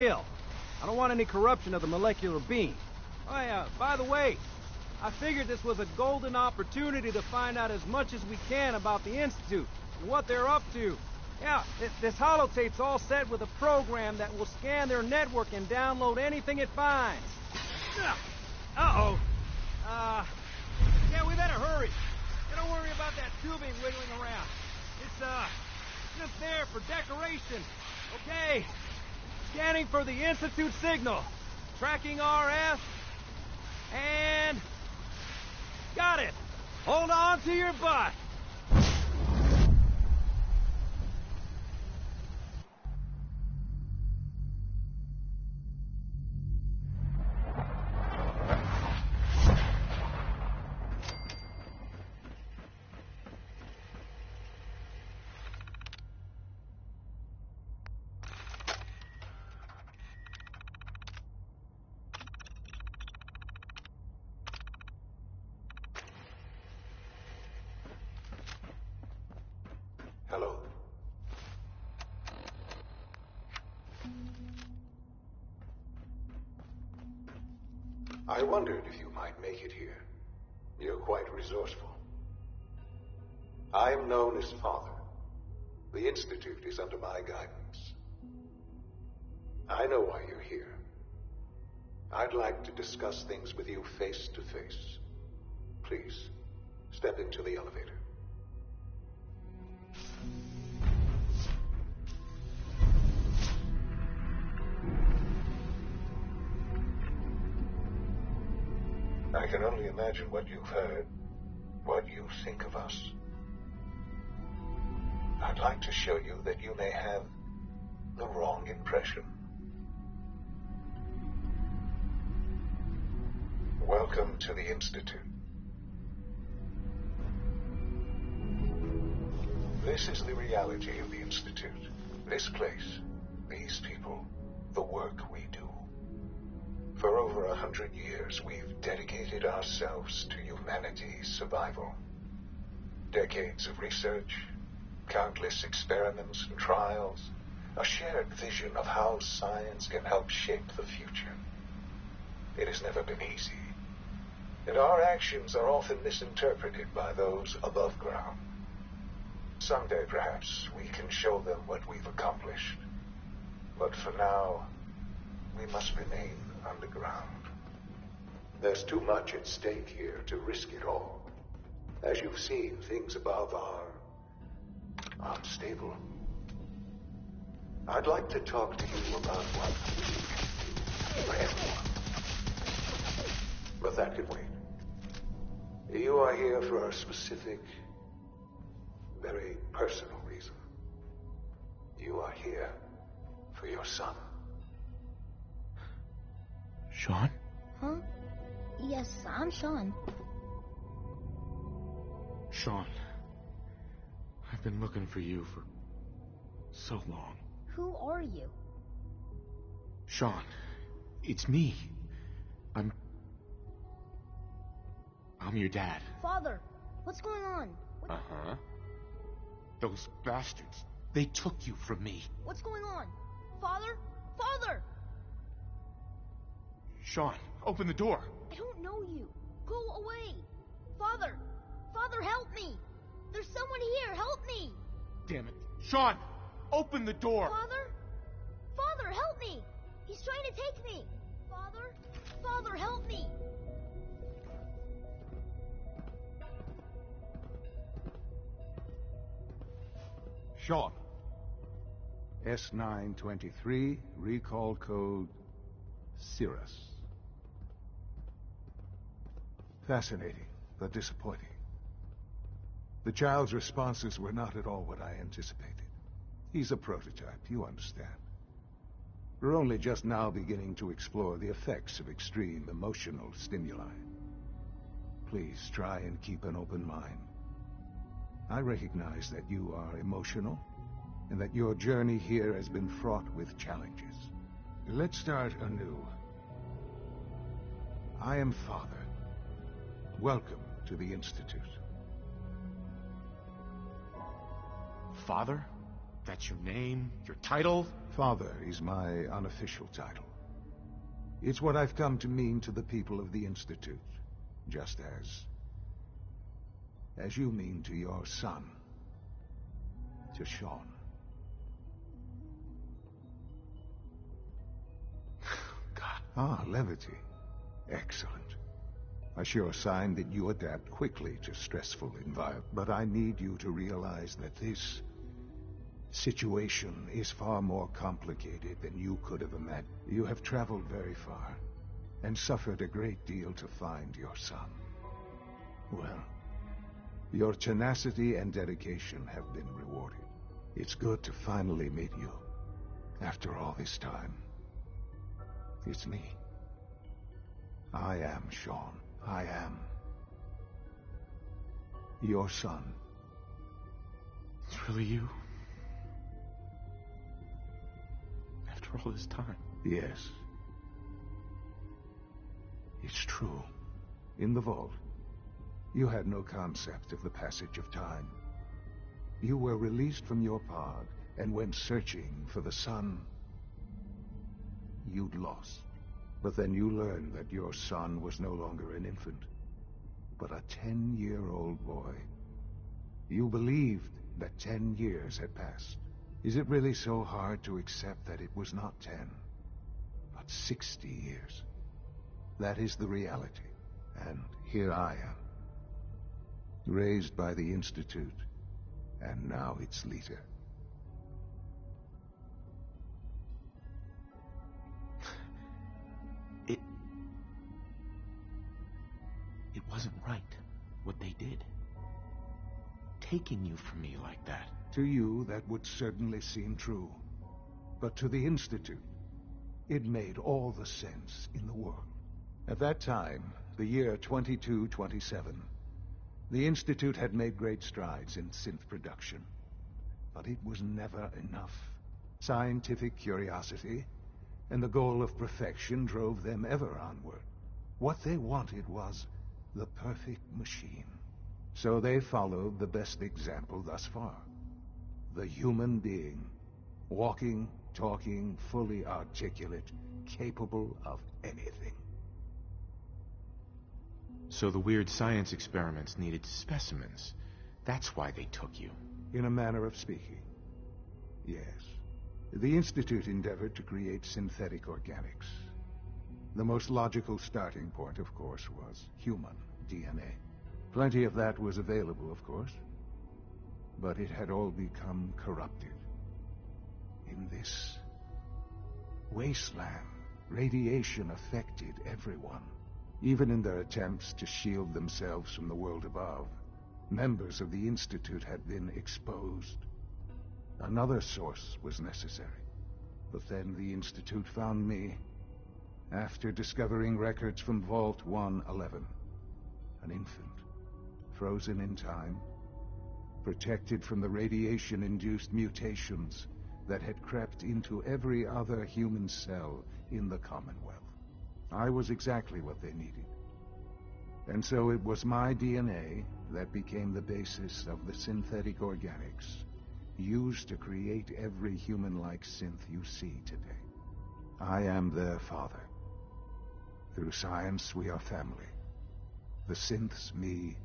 kill. I don't want any corruption of the molecular beam. Oh yeah, by the way, I figured this was a golden opportunity to find out as much as we can about the Institute and what they're up to. Yeah, this holotape's all set with a program that will scan their network and download anything it finds. Uh-oh. Yeah, we better hurry. Don't worry about that tubing wiggling around. It's, just there for decoration. Okay. Scanning for the Institute signal. Tracking RF. And... got it. Hold on to your butt. Hello. I wondered if you might make it here. You're quite resourceful. I am known as Father. The Institute is under my guidance. I know why you're here. I'd like to discuss things with you face to face. Please, step into the elevator. I can only imagine what you've heard, what you think of us. I'd like to show you that you may have the wrong impression. Welcome to the Institute. This is the reality of the Institute. This place, these people, the work we do. For over 100 years, we've dedicated ourselves to humanity's survival. Decades of research, countless experiments and trials, a shared vision of how science can help shape the future. It has never been easy, and our actions are often misinterpreted by those above ground. Someday, perhaps, we can show them what we've accomplished. But for now, we must remain underground. There's too much at stake here to risk it all. As you've seen, things above are unstable. I'd like to talk to you about what we can do for everyone. But that can wait. You are here for a specific, very personal reason. You are here for your son. Sean? Huh? Yes, I'm Sean. Sean. I've been looking for you for so long. Who are you? Sean, it's me. I'm your dad. Father, what's going on? Uh-huh. Those bastards, they took you from me. What's going on? Father? Father! Sean, open the door. I don't know you. Go away. Father! Father, help me! There's someone here, help me! Damn it. Sean, open the door. Father? Father, help me! He's trying to take me! Father? Father, help me! Sean. S923, recall code Cirrus. Fascinating, but disappointing. The child's responses were not at all what I anticipated. He's a prototype, you understand. We're only just now beginning to explore the effects of extreme emotional stimuli. Please try and keep an open mind. I recognize that you are emotional, and that your journey here has been fraught with challenges. Let's start anew. I am Father. Welcome to the Institute. Father? That's your name, your title? Father is my unofficial title. It's what I've come to mean to the people of the Institute, just as you mean to your son, to Sean. God. Ah, levity. Excellent. A sure sign that you adapt quickly to stressful environments. But I need you to realize that this situation is far more complicated than you could have imagined. You have traveled very far, and suffered a great deal to find your son. Well, your tenacity and dedication have been rewarded. It's good to finally meet you. After all this time, it's me. I am Sean. I am your son. It's really you? After all this time? Yes. It's true. In the vault, you had no concept of the passage of time. You were released from your pod and went searching for the son you'd lost. But then you learned that your son was no longer an infant, but a 10-year-old boy. You believed that 10 years had passed. Is it really so hard to accept that it was not 10, but 60 years? That is the reality. And here I am, raised by the Institute, and now its leader. It wasn't right, what they did. Taking you from me like that. To you, that would certainly seem true. But to the Institute, it made all the sense in the world. At that time, the year 2227, the Institute had made great strides in synth production. But it was never enough. Scientific curiosity and the goal of perfection drove them ever onward. What they wanted was the perfect machine. So they followed the best example thus far. The human being. Walking, talking, fully articulate, capable of anything. So the weird science experiments needed specimens. That's why they took you. In a manner of speaking. Yes. The Institute endeavored to create synthetic organics. The most logical starting point, of course, was human DNA. Plenty of that was available, of course. But it had all become corrupted. In this wasteland, radiation affected everyone. Even in their attempts to shield themselves from the world above, members of the Institute had been exposed. Another source was necessary. But then the Institute found me, after discovering records from Vault 111. An infant, frozen in time, protected from the radiation-induced mutations that had crept into every other human cell in the Commonwealth. I was exactly what they needed. And so it was my DNA that became the basis of the synthetic organics used to create every human-like synth you see today. I am their father. Through science, we are family. The synths, me,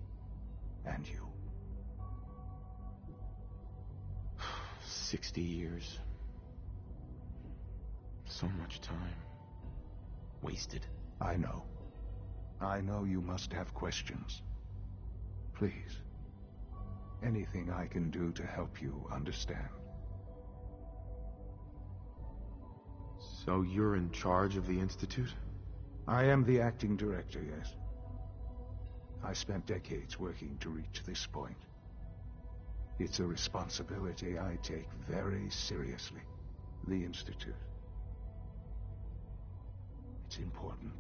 and you. 60 years. So much time. Wasted. I know. I know you must have questions. Please. Anything I can do to help you understand. So you're in charge of the Institute? I am the acting director, yes. I spent decades working to reach this point. It's a responsibility I take very seriously. The Institute. It's important.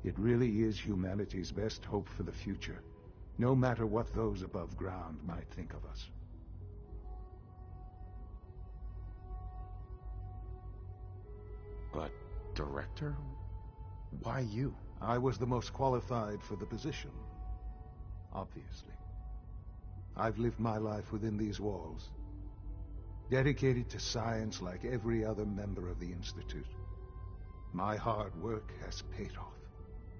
It really is humanity's best hope for the future, no matter what those above ground might think of us. But, director? Why you? I was the most qualified for the position, obviously. I've lived my life within these walls, dedicated to science like every other member of the Institute. My hard work has paid off.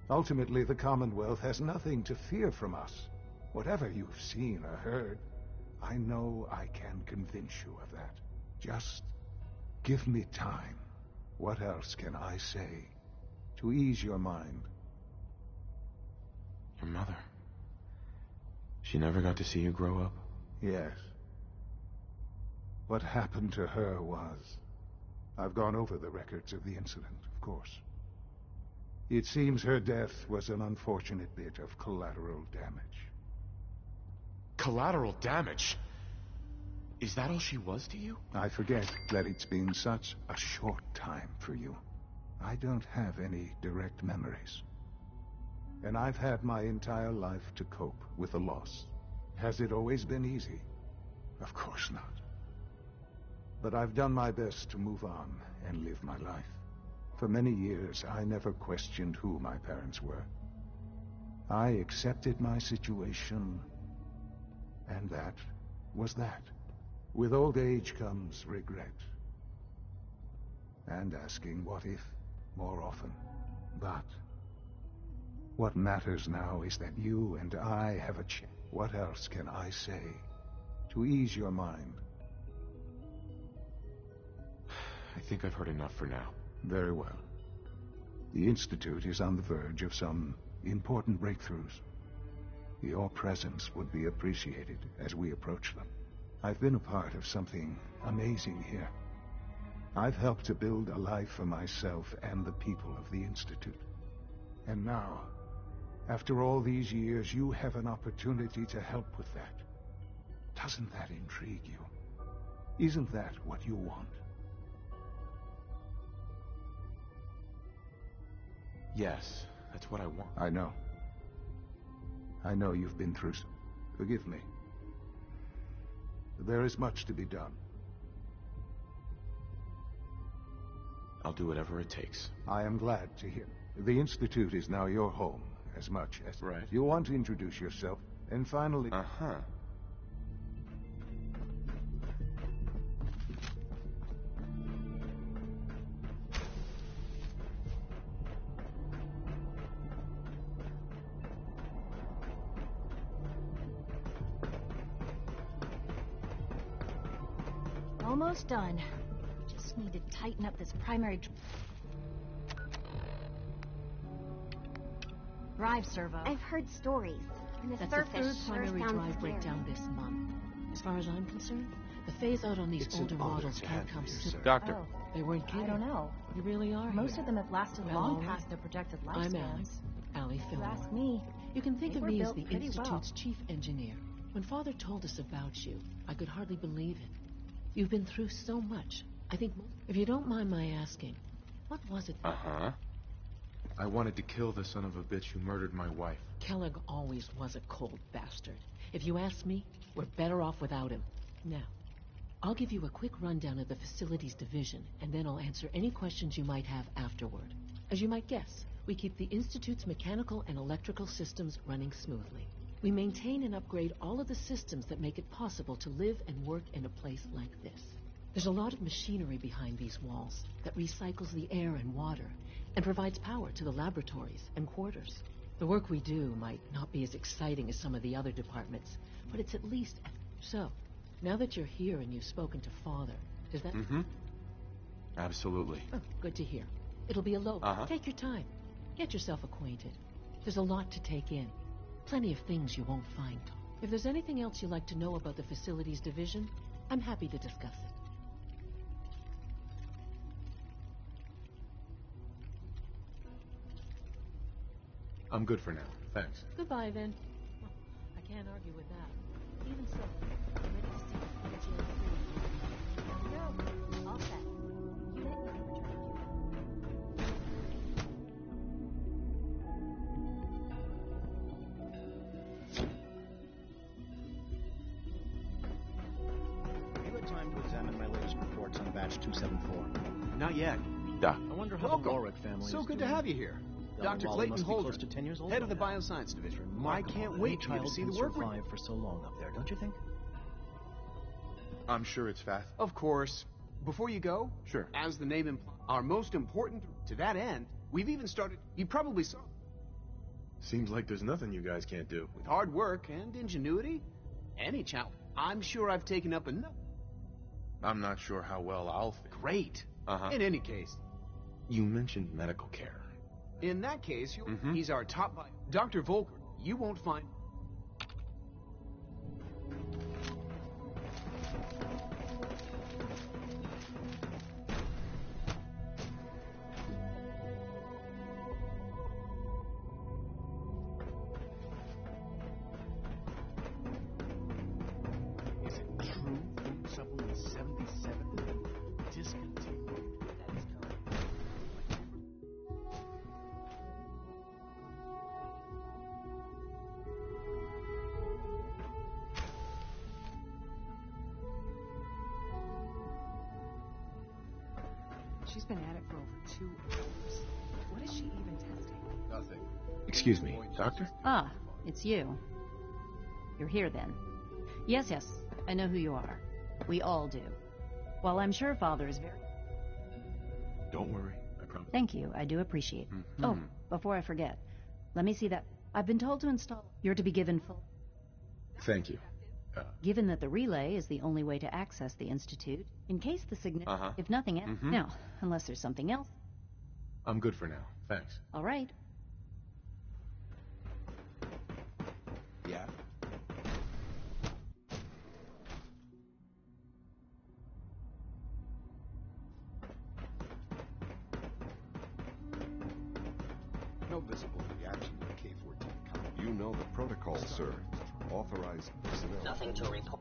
Ultimately, the Commonwealth has nothing to fear from us. Whatever you've seen or heard, I know I can convince you of that. Just give me time. What else can I say to ease your mind? Your mother. She never got to see you grow up? Yes. What happened to her was... I've gone over the records of the incident, of course. It seems her death was an unfortunate bit of collateral damage. Collateral damage? Is that all she was to you? I forget that it's been such a short time for you. I don't have any direct memories. And I've had my entire life to cope with the loss. Has it always been easy? Of course not. But I've done my best to move on and live my life. For many years, I never questioned who my parents were. I accepted my situation, and that was that. With old age comes regret. And asking what if more often. But what matters now is that you and I have a chance. What else can I say to ease your mind? I think I've heard enough for now. Very well. The Institute is on the verge of some important breakthroughs. Your presence would be appreciated as we approach them. I've been a part of something amazing here. I've helped to build a life for myself and the people of the Institute. And now, after all these years, you have an opportunity to help with that. Doesn't that intrigue you? Isn't that what you want? Yes, that's what I want. I know. I know you've been through some. Forgive me. There is much to be done. I'll do whatever it takes. I am glad to hear. The Institute is now your home, as much as... Right. You want to introduce yourself, and finally... Uh-huh. Almost done. Just need to tighten up this primary drive servo. I've heard stories. And the That's the surface third sure primary sounds drive scary. breakdown this month. As far as I'm concerned, the phase out on these It's an older honor models to can't have you come here, soon. sir. Doctor. Oh, they weren't kidding. I don't know. You really are. Most here. of them have lasted Well, long all right. past their projected I'm lifespans. Alex. Allie If you Fillmore. ask me, You can think they of were me as built the pretty well. Institute's chief engineer. When Father told us about you, I could hardly believe it. You've been through so much. I think, if you don't mind my asking, what was it? Uh-huh. I wanted to kill the son of a bitch who murdered my wife. Kellogg always was a cold bastard. If you ask me, we're better off without him. Now, I'll give you a quick rundown of the facilities division, and then I'll answer any questions you might have afterward. As you might guess, we keep the Institute's mechanical and electrical systems running smoothly. We maintain and upgrade all of the systems that make it possible to live and work in a place like this. There's a lot of machinery behind these walls that recycles the air and water and provides power to the laboratories and quarters. The work we do might not be as exciting as some of the other departments, but it's at least... So, now that you're here and you've spoken to Father, does that... Mm-hmm. Absolutely. Oh, good to hear. It'll be a low. Uh-huh. Take your time. Get yourself acquainted. There's a lot to take in. Plenty of things you won't find. If there's anything else you'd like to know about the facilities division, I'm happy to discuss it. I'm good for now. Thanks. Goodbye, then. Well, I can't argue with that. Even so, I'm ready to see if get you in no, all set. You hit me for returning you. Have you had time to examine my latest reports on batch 274? Not yet. Duh. I wonder how Welcome. the Warwick family So is good doing. to have you here. Dr. Wally Clayton must be Holder, close to 10 years old head of the by now. Bioscience Division. I Remarkable can't that wait any for you to child see can the work we... survive for so long up there, don't you think? I'm sure it's fast. Of course. Before you go, Sure. as the name implies, our most important, to that end, we've even started, you probably saw, Seems like there's nothing you guys can't do. with hard work and ingenuity, any challenge. I'm sure I've taken up enough. I'm not sure how well I'll fit. Great. Uh-huh. In any case, You mentioned medical care. in that case, Mhm. he's our top bio. Dr. Volker, you won't find... Is it true food supplement 77 discontinued? That is correct. She's been at it for over 2 hours. What is she even testing? Nothing. Excuse me, doctor? Ah, it's you. You're here then. Yes, I know who you are. We all do. While I'm sure Father is very... Don't worry, I promise. Thank you, I do appreciate it. Mhm. Oh, before I forget, let me see that. I've been told to install... You're to be given full... Thank you. Given that the relay is the only way to access the Institute, in case the signal... Uh-huh. If nothing else... Mhm. Now, unless there's something else... I'm good for now. Thanks. All right. Yeah? No visible reaction to the K-14 combat. You know the protocol, sir. Authorized personnel. Nothing to report.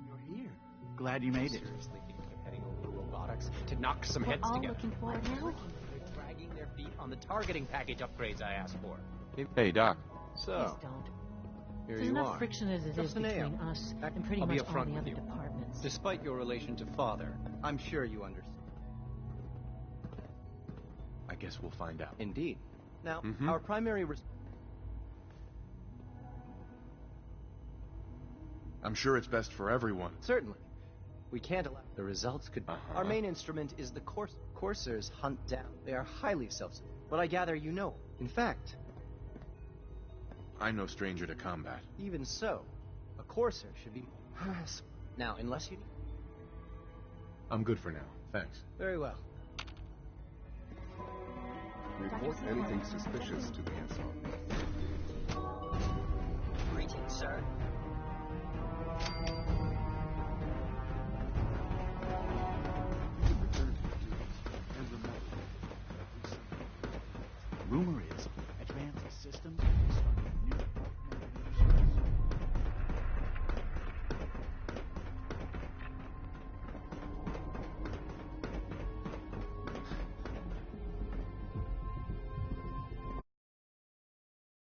You're here. Glad you made it. Seriously, thinking of heading over to robotics to knock some We're heads all together. looking forward now. They're dragging their feet on the targeting package upgrades I asked for. Hey, Doc. Please So, don't. here There's you enough are. friction as it is Dulcinea. between us Back- and pretty I'll be much all upfront the with other you. departments. Despite your relation to Father, I'm sure you understand. I guess we'll find out. Indeed. Now, Mhm. our primary I'm sure it's best for everyone. Certainly. We can't allow... The results could... Uh-huh. Our main instrument is the coursers hunt down. They are highly self-sufficient. But I gather you know. In fact, I'm no stranger to combat. even so, a courser should be... Now, unless you... I'm good for now. Thanks. Very well. Report anything suspicious to the SRB. Greetings, sir. Return to your duties. And remember, every second. Rumor is, advanced systems